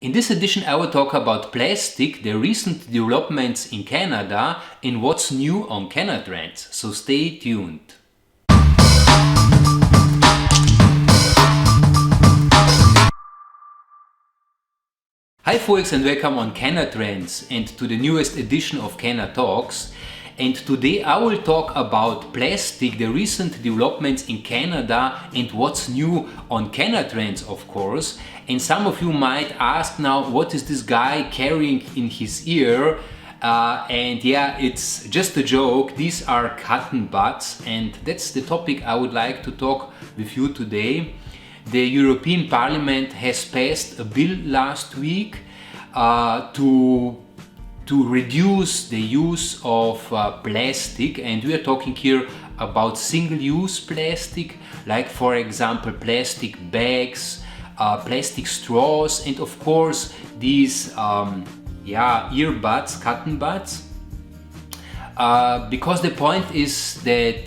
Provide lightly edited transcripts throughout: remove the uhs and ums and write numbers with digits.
In this edition I will talk about plastic, the recent developments in Canada and what's new on Cannatrends, so stay tuned. Hi folks and welcome on Cannatrends and to the newest edition of Cannatalx. And today I will talk about plastic, the recent developments in Canada and what's new on Cannatrends, of course. And some of you might ask now, what is this guy carrying in his ear? And yeah, it's just a joke. These are cotton buds, and that's the topic I would like to talk with you today. The European Parliament has passed a bill last week to reduce the use of plastic, and we are talking here about single-use plastic, like for example plastic bags, plastic straws, and of course these earbuds, cotton buds, because the point is that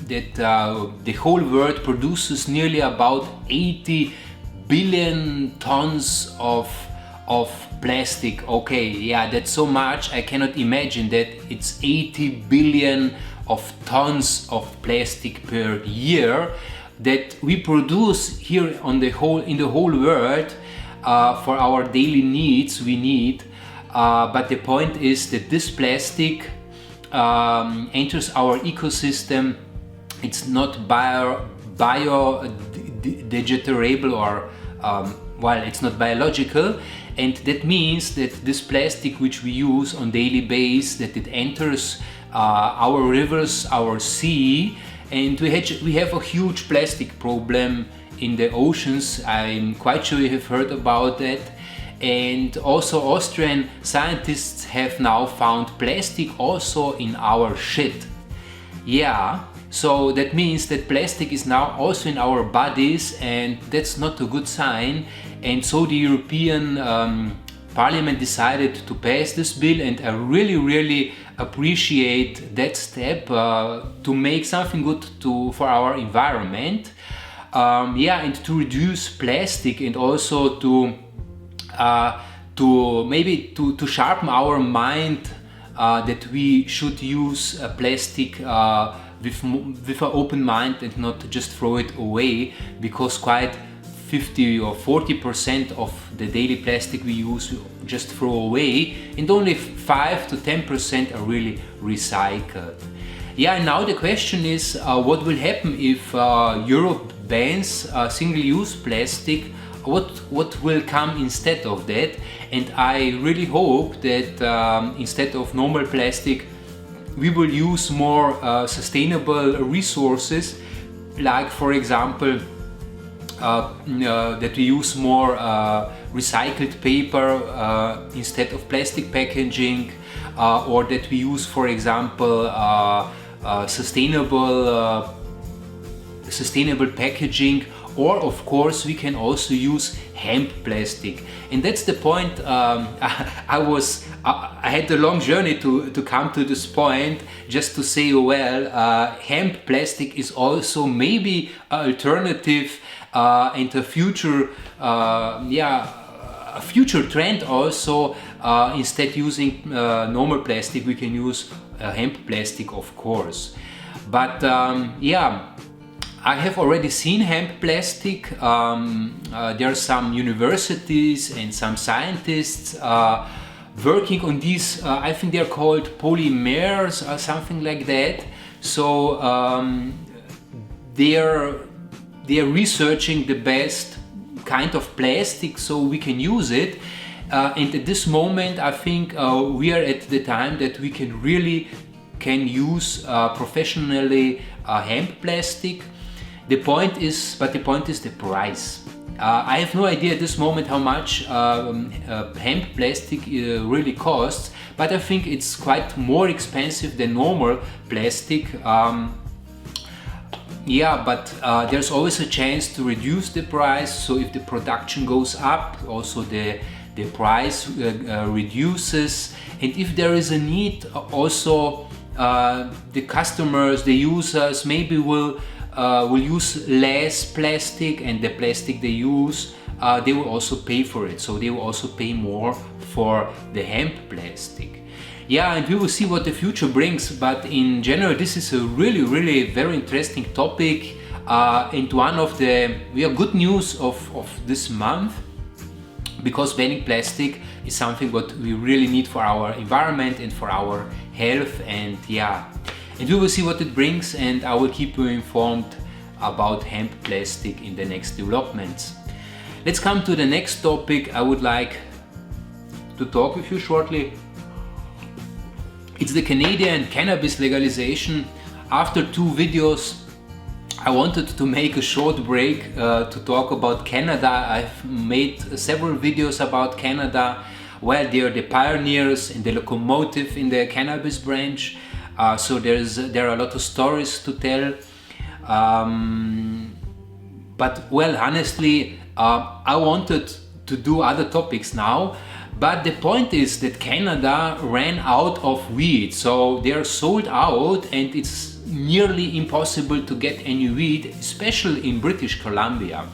the whole world produces nearly about 80 billion tons of plastic. Okay, yeah, that's so much. I cannot imagine that it's 80 billion of tons of plastic per year that we produce here in the whole world for our daily needs. We need, but the point is that this plastic enters our ecosystem. It's not biodegradable or well, it's not biological, and that means that this plastic which we use on daily basis, that it enters our rivers, our sea, and we have a huge plastic problem in the oceans. I'm quite sure you have heard about that. And also Austrian scientists have now found plastic also in our shit. Yeah, so that means that plastic is now also in our bodies, and that's not a good sign. And so the European Parliament decided to pass this bill, and I really appreciate that step to make something good for our environment. And to reduce plastic, and also to sharpen our mind that we should use plastic with an open mind and not just throw it away, because quite 50 or 40% of the daily plastic we use we just throw away, and only 5 to 10% are really recycled. Yeah, and now the question is, what will happen if Europe bans single-use plastic? What will come instead of that? And I really hope that instead of normal plastic, we will use more sustainable resources, like for example that we use more recycled paper instead of plastic packaging, or that we use, for example, sustainable packaging, or of course we can also use hemp plastic. And that's the point. I had a long journey to come to this point, just to say, well, hemp plastic is also maybe an alternative and a future trend also. Instead using normal plastic, we can use hemp plastic, of course. But I have already seen hemp plastic. There are some universities and some scientists working on these. I think they're called polymers or something like that. So they're researching the best kind of plastic so we can use it. And at this moment, I think we are at the time that we can use professionally hemp plastic. The point is the price. I have no idea at this moment how much hemp plastic really costs, but I think it's quite more expensive than normal plastic. But there's always a chance to reduce the price. So if the production goes up, also the price reduces. And if there is a need, also the customers, the users, maybe will use less plastic, and the plastic they use they will also pay for it. So they will also pay more for the hemp plastic. Yeah, and we will see what the future brings, but in general this is a really very interesting topic, and one of the good news of this month, because banning plastic is something what we really need for our environment and for our health. And yeah, and we will see what it brings, and I will keep you informed about hemp plastic in the next developments. Let's come to the next topic I would like to talk with you shortly. It's the Canadian cannabis legalization. After 2 videos, I wanted to make a short break to talk about Canada. I've made several videos about Canada. Well, they are the pioneers and the locomotive in the cannabis branch. So there are a lot of stories to tell. But well, honestly, I wanted to do other topics now. But the point is that Canada ran out of weed, so they are sold out, and it's nearly impossible to get any weed, especially in British Columbia.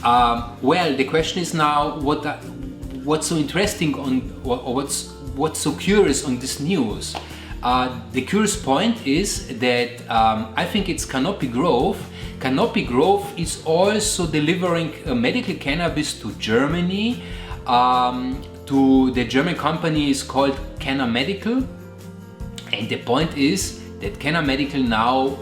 Well, the question is now, what's so interesting or what's so curious on this news? The curious point is that I think it's Canopy Grove. Canopy Grove is also delivering medical cannabis to Germany. To the German company is called Cannatalx, and the point is that Cannatalx now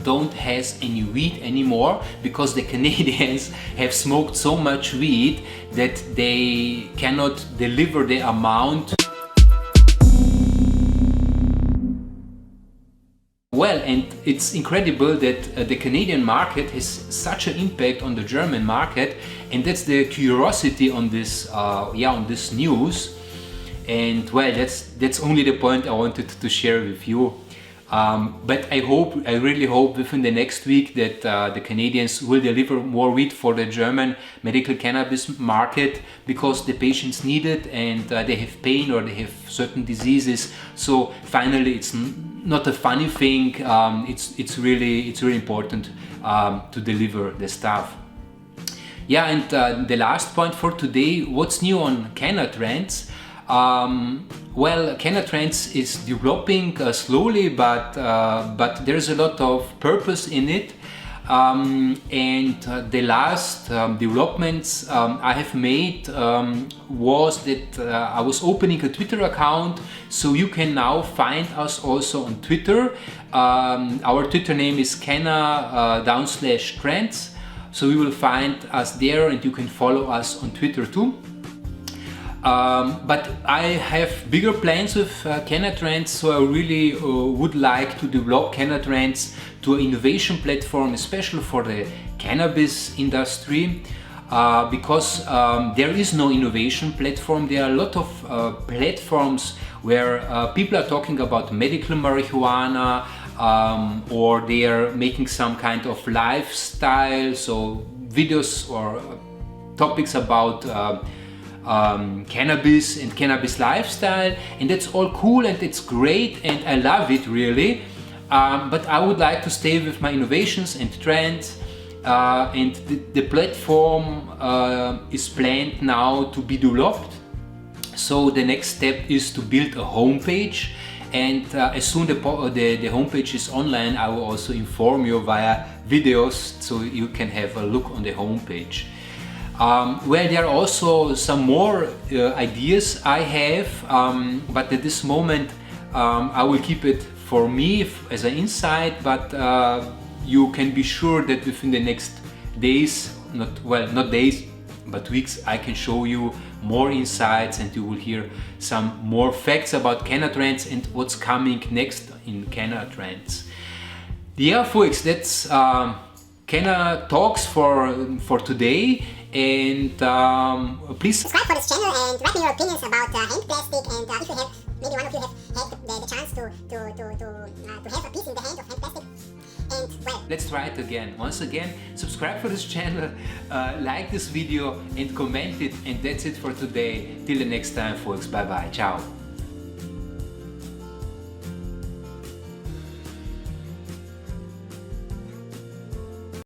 don't has any weed anymore, because the Canadians have smoked so much weed that they cannot deliver the amount. Well, and it's incredible that the Canadian market has such an impact on the German market, and that's the curiosity on this, on this news. And well, that's only the point I wanted to share with you. But I really hope within the next week that the Canadians will deliver more weed for the German medical cannabis market, because the patients need it, and they have pain or they have certain diseases. So finally, it's not a funny thing. It's really important to deliver the stuff. Yeah, and the last point for today: what's new on Cannatrends? Well, Cannatrends is developing slowly, but there's a lot of purpose in it. And the last developments I have made was that I was opening a Twitter account, so you can now find us also on Twitter. Our Twitter name is Canna_Trends, so you will find us there, and you can follow us on Twitter too. But I have bigger plans with Cannatrends, so I really would like to develop Cannatrends to an innovation platform, especially for the cannabis industry, because there is no innovation platform. There are a lot of platforms where people are talking about medical marijuana, or they are making some kind of lifestyle, so videos or topics about cannabis and cannabis lifestyle, and that's all cool and it's great and I love it really, but I would like to stay with my innovations and trends, and the platform is planned now to be developed. So the next step is to build a homepage, and as soon the homepage is online, I will also inform you via videos, so you can have a look on the homepage. Well, there are also some more ideas I have, but at this moment I will keep it for me as an insight, but you can be sure that within the next days, not days, but weeks, I can show you more insights, and you will hear some more facts about Cannatrends and what's coming next in Cannatrends. Yeah, folks, that's Cannatalx for today. And please subscribe for this channel and write me your opinions about hemp plastic, and if you have, maybe one of you have had the chance to have a piece in the hand of hemp plastic. And well, let's try it again. Once again, subscribe for this channel, like this video and comment it, and that's it for today. Till the next time, folks. Bye bye. Ciao.